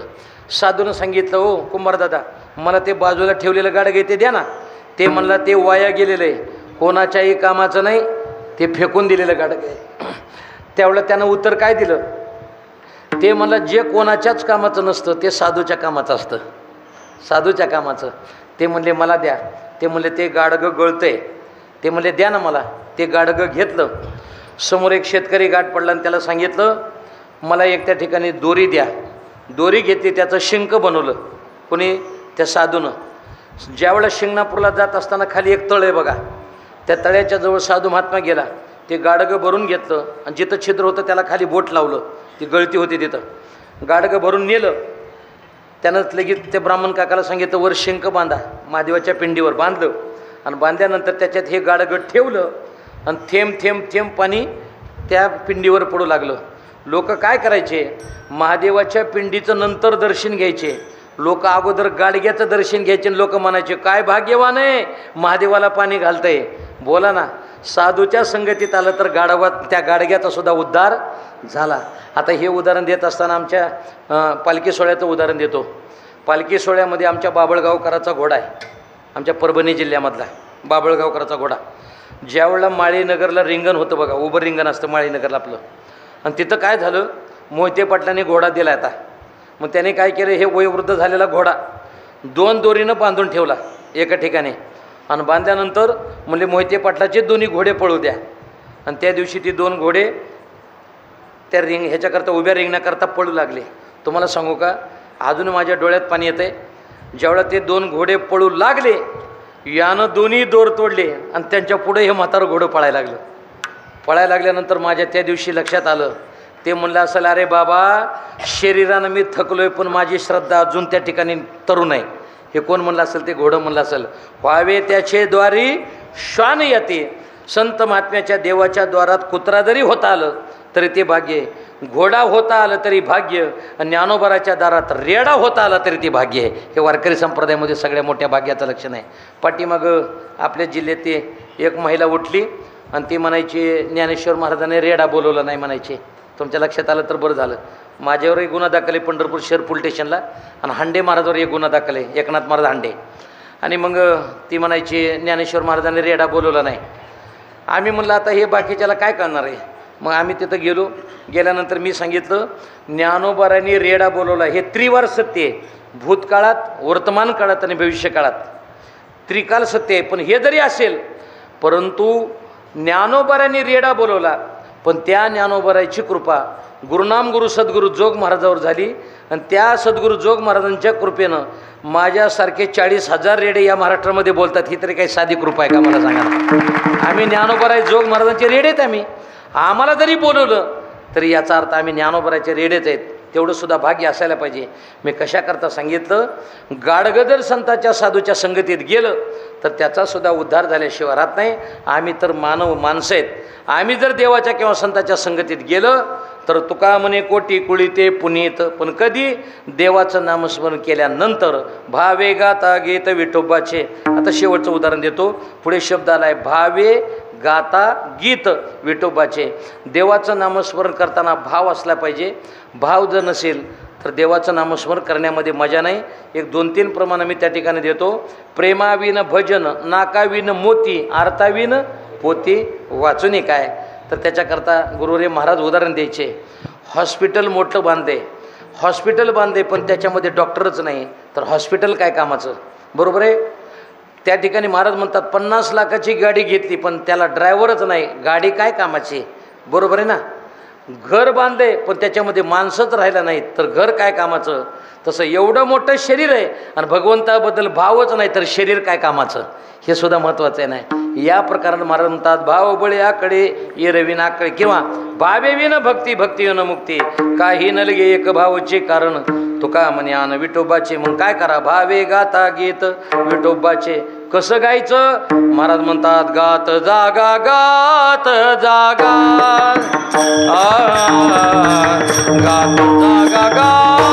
साधूनं सांगितलं, हो कुंभार दादा, मला ते बाजूला ठेवलेलं गाडगे ते द्या ना. ते म्हणला, ते वाया गेलेलं आहे, कोणाच्याही कामाचं नाही, ते फेकून दिलेलं गाडगं आहे. त्यावेळेला त्यानं उत्तर काय दिलं, ते मला जे कोणाच्याच कामाचं नसतं ते साधूच्या कामाचं असतं, साधूच्या कामाचं. ते म्हणले मला द्या. ते म्हणले ते गाडगं गळतंय. ते म्हणले द्या ना मला. ते गाडगं घेतलं. समोर एक शेतकरी गाठ पडला आणि त्याला सांगितलं मला एक त्या ठिकाणी दोरी द्या. दोरी घेतली, त्याचं शिंक बनवलं कोणी, त्या साधूनं. ज्यावेळेला शिंगणापूरला जात असताना खाली एक तळ आहे बघा, त्या तळ्याच्या जवळ साधू महात्मा गेला. ते गाडगं भरून घेतलं आणि जिथं छिद्र होतं त्याला खाली बोट लावलं, ती गळती होती तिथं. गाडगं भरून नेलं. त्यानं लगेच त्या ब्राह्मण काकाला सांगितलं वर शिंक बांधा. महादेवाच्या पिंडीवर बांधलं आणि बांधल्यानंतर त्याच्यात हे गाडगं ठेवलं आणि थेंब थेंब थेंब पाणी त्या पिंडीवर पडू लागलं. लोक काय करायचे, महादेवाच्या पिंडीचं नंतर दर्शन घ्यायचे. लोक अगोदर गाडग्याचं दर्शन घ्यायचे. लोक म्हणायचे काय भाग्यवान आहे, महादेवाला पाणी घालतंय. बोला ना, साधूच्या संगतीत आलं तर त्या गाडग्याचा सुद्धा उद्धार झाला. आता हे उदाहरण देत असताना आमच्या पालखी सोहळ्याचं उदाहरण देतो. पालखी सोहळ्यामध्ये आमच्या बाबळगावकराचा घोडा आहे, आमच्या परभणी जिल्ह्यामधला बाबळगावकराचा घोडा. ज्यावेळेला माळीनगरला रिंगण होतं बघा, उभं रिंगण असतं माळीनगरला आपलं, आणि तिथं काय झालं, मोहिते पाटलांनी घोडा दिला आता. मग त्याने काय केलं, हे वयोवृद्ध झालेला घोडा 2 दोरीनं बांधून ठेवला एका ठिकाणी. आणि बांधल्यानंतर म्हणले मोहिते पाटलाचे दोन्ही घोडे पळू द्या. आणि त्या दिवशी ती 2 घोडे त्या ह्याच्याकरता उभ्या रिंगण्याकरता पळू लागले. तुम्हाला सांगू का, अजून माझ्या डोळ्यात पाणी येतं आहे. ज्यावेळेला ते 2 घोडे पळू लागले, यानं दोन्ही दोर तोडले आणि त्यांच्या पुढे हे म्हातारं घोडं पळायला लागलं. पळायला लागल्यानंतर माझ्या त्या दिवशी लक्षात आलं, ते म्हणलं असेल अरे बाबा शरीरानं मी थकलोय पण माझी श्रद्धा अजून त्या ठिकाणी तरुण आहे. हे कोण म्हणलं असेल, ते घोडं म्हणलं असेल. व्हावे त्याचे द्वारी श्वान येते, संत महात्म्याच्या देवाच्या द्वारात कुत्रा जरी होता आलं तरी ते भाग्य, घोडा होता आलं तरी भाग्य, आणि ज्ञानोबाराच्या दारात रेडा होता आला तरी ते भाग्य आहे. हे वारकरी संप्रदायामध्ये सगळ्या मोठ्या भाग्याचं लक्षण आहे. पाठीमागं आपल्या जिल्ह्यात ते एक महिला उठली आणि ती म्हणायची ज्ञानेश्वर महाराजांनी रेडा बोलवला नाही म्हणायचे. तुमच्या लक्षात आलं तर बरं झालं. माझ्यावर एक गुन्हा दाखल आहे पंढरपूर शहर पोलीस स्टेशनला, आणि हांडे महाराजावर एक गुन्हा दाखल आहे, एकनाथ महाराज हांडे. आणि मग ती म्हणायची ज्ञानेश्वर महाराजांनी रेडा बोलवला नाही. आम्ही म्हणलं आता हे बाकीच्याला काय करणार आहे. मग आम्ही तिथं गेलो. गेल्यानंतर मी सांगितलं ज्ञानोबारांनी रेडा बोलवला हे त्रिवार सत्य आहे, भूतकाळात, वर्तमान काळात आणि भविष्य काळात त्रिकाल सत्य आहे. पण हे जरी असेल परंतु ज्ञानोबारांनी रेडा बोलवला, पण त्या ज्ञानोबाराची कृपा गुरुनाम गुरु सद्गुरू जोग महाराजावर झाली. आणि त्या सद्गुरू जोग महाराजांच्या कृपेनं माझ्यासारखे 40,000 रेडे या महाराष्ट्रामध्ये बोलतात. ही तरी काही साधी कृपा आहे का मला सांगा. आम्ही ज्ञानोबाराय जोग महाराजांचे रेडेत. आम्हाला जरी बोलवलं तरी याचा अर्थ आम्ही ज्ञानोबाराचे रेडेच आहेत. तेवढं सुद्धा भाग्य असायला पाहिजे. मी कशाकरता सांगितलं, गाडगं जर संताच्या साधूच्या संगतीत गेलं तर त्याचासुद्धा उद्धार झाल्याशिवाय राहत नाही. आम्ही तर माणसं आहेत. आम्ही जर देवाच्या किंवा संताच्या संगतीत गेलं तर तुका म्हणे कोटी कुळीते पुनीत, पण कधी देवाचं नामस्मरण केल्यानंतर. भावे गाता गीत विठोबाचे. आता शेवटचं उदाहरण देतो. पुढे शब्द आला आहे भावे गाता गीत विठोबाचे. देवाचं नामस्मरण करताना भाव असला पाहिजे. भाव जर नसेल तर देवाचं नामस्मरण करण्यामध्ये मजा नाही. एक 2-3 प्रमाण मी त्या ठिकाणी देतो. प्रेमाविन भजन, नाकाविन मोती, अर्थाविन पोती, वाचूनी काय. तर त्याच्याकरता गुरुरे महाराज उदाहरण द्यायचे. हॉस्पिटल मोठं बांधे पण त्याच्यामध्ये डॉक्टरच नाही तर हॉस्पिटल काय कामाचं, बरोबर आहे. त्या ठिकाणी महाराज म्हणतात 50 लाखाची गाडी घेतली पण त्याला ड्रायव्हरच नाही, गाडी काय कामाची, बरोबर आहे ना. घर बांधले पण त्याच्यामध्ये माणसंच राहिला नाहीत तर घर काय कामाचं. तसं एवढं मोठं शरीर आहे आणि भगवंताबद्दल भावच नाही तर शरीर काय कामाचं, हे सुद्धा महत्त्वाचं आहे. नाही या प्रकारानं महाराज म्हणतात भाव बळे आकडे ये रवीन आकडे, किंवा भावे विन भक्ती, भक्ती विन मुक्ती, काही नलगे एक भावचे कारण तुका म्हणे आन विठोबाचे. मग काय करा, भावे गाता गीत विठोबाचे. कसं गायचं, महाराज म्हणतात गात जागा गात जागा, गात जागा गात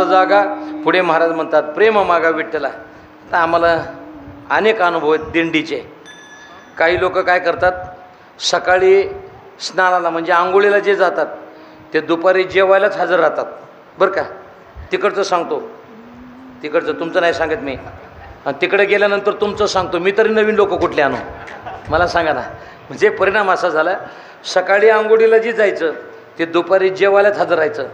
जागा. पुढे महाराज म्हणतात प्रेम मागा विठ्ठला. आता आम्हाला अनेक अनुभव आहेत दिंडीचे. काही लोक काय करतात, सकाळी स्नानाला म्हणजे आंघोळीला जे जातात ते दुपारी जेवायलाच हजर राहतात बरं का. तिकडचं सांगतो, तिकडचं तुमचं नाही सांगत मी. आणि तिकडे गेल्यानंतर तुमचं सांगतो मी. तरी नवीन लोक कुठले आणू मला सांगा ना. म्हणजे परिणाम असा झाला, सकाळी आंघोळीला जे जायचं ते दुपारी जेवायलाच हजर राहायचं.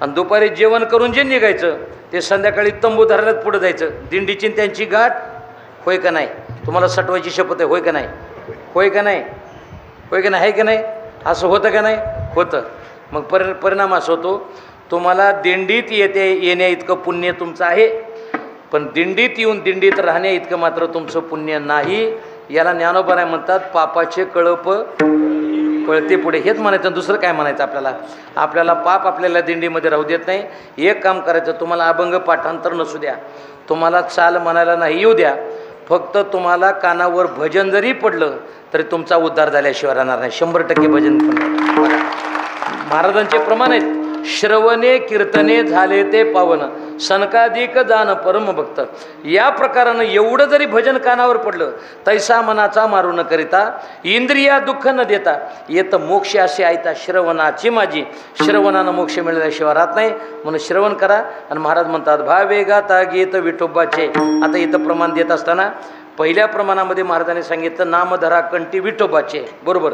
आणि दुपारी जेवण करून जे निघायचं ते संध्याकाळी तंबू धरायलाच पुढं जायचं. दिंडीची त्यांची गाठ होय का नाही. तुम्हाला सटवायची शपथ आहे, होय का नाही, होय का नाही, होय का नाही, आहे का नाही. असं होतं का नाही, होतं. मग परिणाम असा होतो, तुम्हाला दिंडीत येण्या इतकं पुण्य तुमचं आहे, पण दिंडीत येऊन दिंडीत राहण्या इतकं मात्र तुमचं पुण्य नाही. याला ज्ञानोबा म्हणतात पापाचे कळप कळते पुढे. हेच म्हणायचं, दुसरं काय म्हणायचं आपल्याला. आपल्याला पाप आपल्याला दिंडीमध्ये राहू देत नाही. एक काम करायचं, तुम्हाला अभंग पाठांतर नसू द्या, तुम्हाला चाल म्हणायला नाही येऊ द्या, फक्त तुम्हाला कानावर भजन जरी पडलं तरी तुमचा उद्धार झाल्याशिवाय राहणार नाही. 100% भजन बघा. महाराजांचे प्रमाण आहेत, श्रवणे कीर्तने झाले ते पावन, सनकाधिक जाण परमभक्त. या प्रकारानं एवढं जरी भजन कानावर पडलं, तैसा मनाचा मारू न करिता, इंद्रिया दुःख न देता, येत मोक्ष असे ऐता श्रवणाची माझी. श्रवणानं मोक्ष मिळाल्याशिवाय राहत नाही, म्हणून श्रवण करा. आणि महाराज म्हणतात भावे गाता गीत विठोबाचे. आता इथं प्रमाण देत असताना पहिल्या प्रमाणामध्ये महाराजांनी सांगितलं नामधरा कंठी विठोबाचे, बरोबर.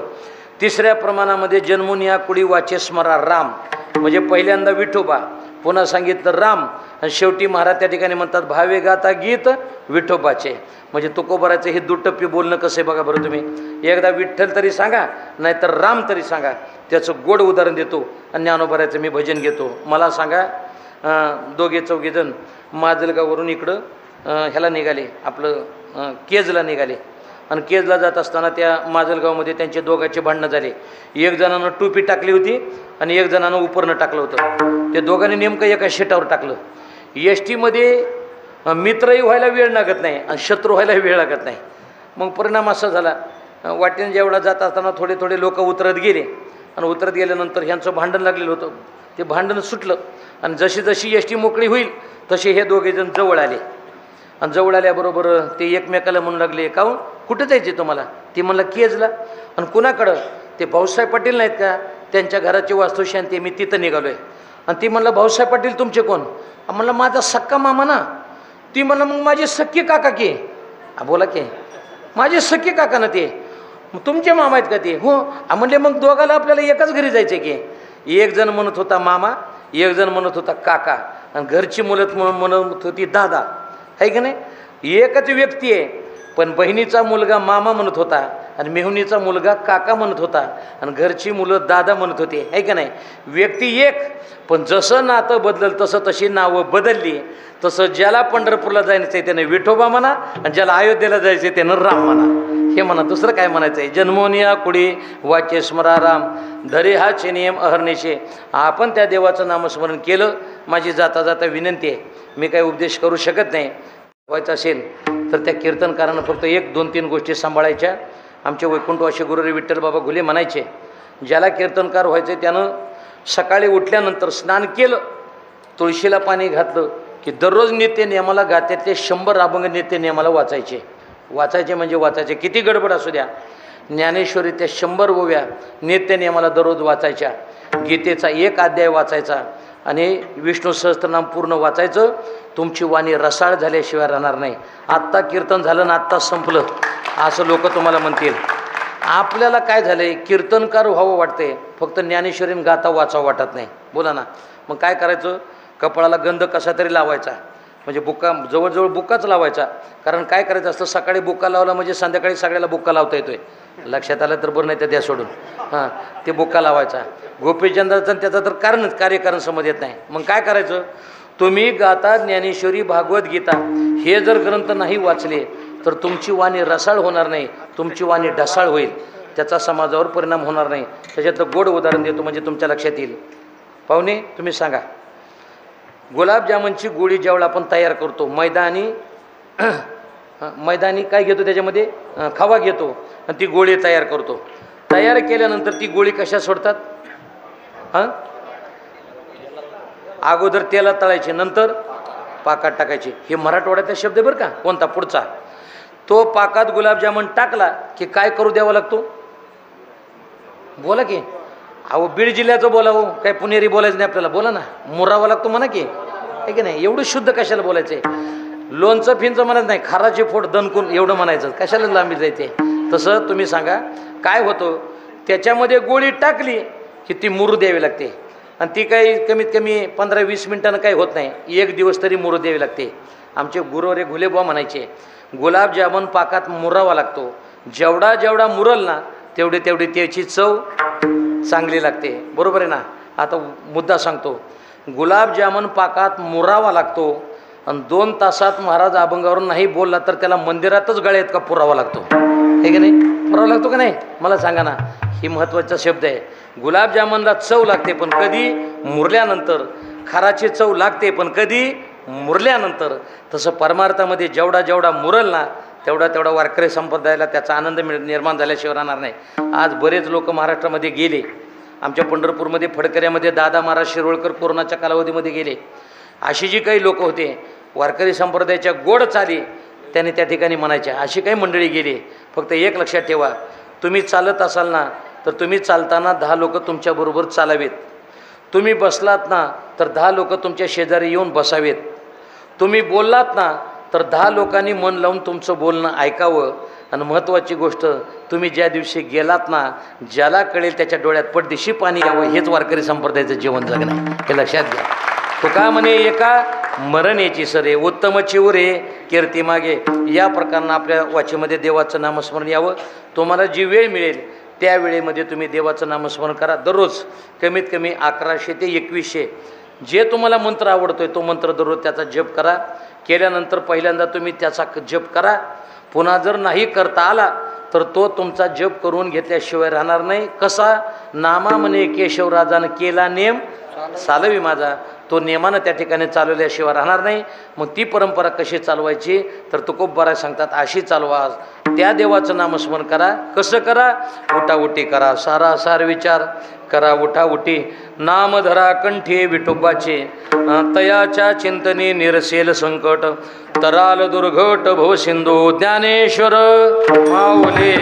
तिसऱ्या प्रमाणामध्ये जन्मून या कुडी वाचे स्मरा राम, म्हणजे पहिल्यांदा विठोबा, पुन्हा सांगितलं राम, आणि शेवटी महाराज त्या ठिकाणी म्हणतात भावे गाता गीत विठोबाचे. म्हणजे तुकोबाराचं हे दुटप्पी बोलणं कसं आहे बघा बरं तुम्ही. एकदा विठ्ठल तरी सांगा, नाहीतर राम तरी सांगा, त्याचं गोड उदाहरण देतो. आणि ज्ञानोबाराचं मी भजन घेतो. मला सांगा, दोघे चौघेजण माजलगाववरून इकडं ह्याला निघाले, आपलं केजला निघाले. आणि केजला जात असताना त्या माजलगावमध्ये त्यांचे दोघांचे भांडणं झाले. एक जणानं टोपी टाकली होती आणि एक जणानं उपरनं टाकलं होतं. ते दोघांनी नेमकं एका शेटावर टाकलं. एस टीमध्ये मित्रही व्हायला वेळ लागत नाही आणि शत्रू व्हायला वेळ लागत नाही. मग परिणाम असा झाला, वाटेने जेवढा जात असताना थोडे थोडे लोक उतरत गेले. आणि उतरत गेल्यानंतर ह्यांचं भांडण लागलेलं होतं, ते भांडण सुटलं. आणि जशी जशी एस टी मोकळी होईल तसे हे दोघेजण जवळ आले. आणि जवळ आल्याबरोबर ते एकमेकाला म्हणू लागले, काहून कुठं जायचे तुम्हाला. ती म्हणलं केजला. आणि कुणाकडं, ते भाऊसाहेब पाटील नाहीत का, त्यांच्या घराची वास्तुशांती, मी तिथं निघालो आहे. आणि ती म्हणलं भाऊसाहेब पाटील तुमचे कोण. म्हणलं माझा सक्का मामा ना. ती म्हणलं मग माझे सख्खे काका की. बोला की माझे सख्खे काका ना ते. मग तुमचे मामा आहेत का ते. हो. म्हणले मग दोघाला आपल्याला एकाच घरी जायचे की. एक जण म्हणत होता मामा, एक जण म्हणत होता काका, आणि घरची मुलं म्हणत होती दादा, आहे की नाही. एकच व्यक्ती आहे, पण बहिणीचा मुलगा मामा म्हणत होता आणि मेहुणीचा मुलगा काका म्हणत होता आणि घरची मुलं दादा म्हणत होते, आहे का नाही. व्यक्ती एक, पण जसं नातं बदललं तसं तशी नावं बदलली. तसं ज्याला पंढरपूरला जायचं आहे त्यानं विठोबा म्हणा, आणि ज्याला अयोध्येला जायचं आहे त्यानं राम म्हणा. हे म्हणा, दुसरं काय म्हणायचं आहे. जन्मोनिया कुडी वाचे स्मरा राम, धरे हाचे नियम अहर्निशे. आपण त्या देवाचं नामस्मरण केलं. माझी जाता जाता विनंती आहे, मी काही उपदेश करू शकत नाही. व्हायचं असेल तर त्या कीर्तनकारानं फक्त 1-2-3 गोष्टी सांभाळायच्या. आमचे वैकुंठवासी गुरुरी विठ्ठल बाबा घुले म्हणायचे, ज्याला कीर्तनकार व्हायचं त्यानं सकाळी उठल्यानंतर स्नान केलं, तुळशीला पाणी घातलं की दररोज नित्य नियमाला गात्यातले 100 अभंग नित्य नियमाला वाचायचे. वाचायचे म्हणजे वाचायचे, किती गडबड असू द्या. ज्ञानेश्वरी त्या 100 ओव्या नित्य नियमाला दररोज वाचायच्या. गीतेचा 1 अध्याय वाचायचा आणि विष्णू सहस्त्रनाम पूर्ण वाचायचं. तुमची वाणी रसाळ झाल्याशिवाय राहणार नाही. आत्ता कीर्तन झालं ना आत्ता संपलं असं लोक तुम्हाला म्हणतील. आपल्याला काय झालं आहे, कीर्तनकार व्हावं वाटते, फक्त ज्ञानेश्वरीन गाता वाचावं वाटत नाही. बोला ना. मग काय करायचं, कपाळाला गंध कसा तरी लावायचा, म्हणजे बुक्का जवळजवळ बुक्काच लावायचा. कारण काय करायचं असतं, सकाळी बुक्का लावला म्हणजे संध्याकाळी सगळ्याला बुक्का लावता येतोय. लक्षात आलं तर बरं, नाही तर द्या सोडून. हां, ते बुक्का लावायचा. गोपीचंद्राचं त्याचं तर कार्यकारण समज येत नाही. मग काय करायचं, तुम्ही गाता ज्ञानेश्वरी भागवत गीता हे जर ग्रंथ नाही वाचले तर तुमची वाणी रसाळ होणार नाही, तुमची वाणी ढसाळ होईल. त्याचा समाजावर परिणाम होणार नाही. त्याच्यातलं गोड उदाहरण देतो म्हणजे तुमच्या लक्षात येईल. पाहुणे तुम्ही सांगा, गुलाबजामुनची गोळी ज्यावेळेला आपण तयार करतो, मैदानी काय घेतो त्याच्यामध्ये, खवा घेतो आणि ती गोळी तयार करतो. तयार केल्यानंतर ती गोळी कशा सोडतात. हां, अगोदर तेलात तळायचे, नंतर पाकात टाकायचे. हे मराठवाड्यातला शब्द आहे बरं का. कोणता? पुढचा. तो पाकात गुलाबजामुन टाकला की काय करू द्यावा लागतो? बोला की. अहो बीड जिल्ह्याचं बोलावं, काय पुणेरी बोलायचं नाही आपल्याला. बोला ना. मुरावा लागतो म्हणा की, आहे की नाही? एवढं शुद्ध कशाला बोलायचंय? लोणचं फिंचं म्हणत नाही, खाराचे फोड दणकून एवढं म्हणायचं. कशाला लांबी जायचे? तसं तुम्ही सांगा काय होतं. त्याच्यामध्ये गोळी टाकली की ती मुरू द्यावी लागते, आणि ती काही कमीत कमी 15-20 मिनिटानं काही होत नाही. 1 दिवस तरी मुरू द्यावी लागते. आमचे गुरुवरे घुलेबुवा म्हणायचे, गुलाबजामुन पाकात मुरावा लागतो. जेवढा जेवढा मुरल ना तेवढी तेवढी त्याची चव चांगली लागते. बरोबर आहे ना? आता मुद्दा सांगतो. गुलाबजामुन पाकात मुरावा लागतो, आणि 2 तासात महाराज अभंगावरून नाही बोलला तर त्याला मंदिरातच गळ्यात का पुरावा लागतो? हे की नाही? पुरावा लागतो का नाही? मला सांगा ना. ही महत्त्वाचा शब्द आहे. गुलाबजामुनला चव लागते पण कधी? मुरल्यानंतर. खाराची चव लागते पण कधी? मुरल्यानंतर. तसं परमार्थामध्ये जेवढा जेवढा मुरल ना तेवढा तेवढा वारकरी संप्रदायाला त्याचा आनंद निर्माण झाल्याशिवाय राहणार नाही. आज बरेच लोक महाराष्ट्रामध्ये गेले. आमच्या पंढरपूरमध्ये फडकऱ्यामध्ये दादा महाराज शिरोळकर कोरोनाच्या कालावधीमध्ये गेले. अशी जी काही लोक होते वारकरी संप्रदायाच्या गोड चाली त्यांनी त्या ठिकाणी म्हणायच्या, अशी काही मंडळी गेली. फक्त एक लक्षात ठेवा, तुम्ही चालत असाल ना तर तुम्ही चालताना 10 लोक तुमच्याबरोबर चालावेत. तुम्ही बसलात ना तर 10 लोक तुमच्या शेजारी येऊन बसावेत. तुम्ही बोललात ना तर 10 लोकांनी मन लावून तुमचं बोलणं ऐकावं. आणि महत्त्वाची गोष्ट, तुम्ही ज्या दिवशी गेलात ना ज्याला कळेल त्याच्या डोळ्यात पडदिशी पाणी यावं. हेच वारकरी संप्रदायाचं जीवन जगणं आहे. हे लक्षात घ्या. तो का म्हणे, एका मरणेची सरे उत्तम चिवरे कीर्ती मागे. या प्रकारानं आपल्या वाचेमध्ये देवाचं नामस्मरण यावं. तुम्हाला जी वेळ मिळेल त्या वेळेमध्ये तुम्ही देवाचं नामस्मरण करा. दररोज कमीत कमी 1100 ते 2100 जे तुम्हाला मंत्र आवडतोय तो मंत्र दररोज त्याचा जप करा. केल्यानंतर पहिल्यांदा तुम्ही त्याचा जप करा. पुन्हा जर नाही करता आला तर तो तुमचा जप करून घेतल्याशिवाय राहणार नाही. कसा? नामा म्हणे केशवराजानं केला नेम चालवी माझा. तो नेमानं त्या ठिकाणी चालवल्याशिवाय राहणार नाही. मग ती परंपरा कशी चालवायची तर तुकोबराय सांगतात, अशी चालवा. त्या देवाचं नामस्मरण करा. कसं करा? उठाउठी करा. सारासार विचार करा. उठाउठी नाम धरा कंठी विठोबाचे. तयाच्या चिंतने निरसेल संकट. तराल दुर्घट भव सिंधू ज्ञानेश्वर माऊली.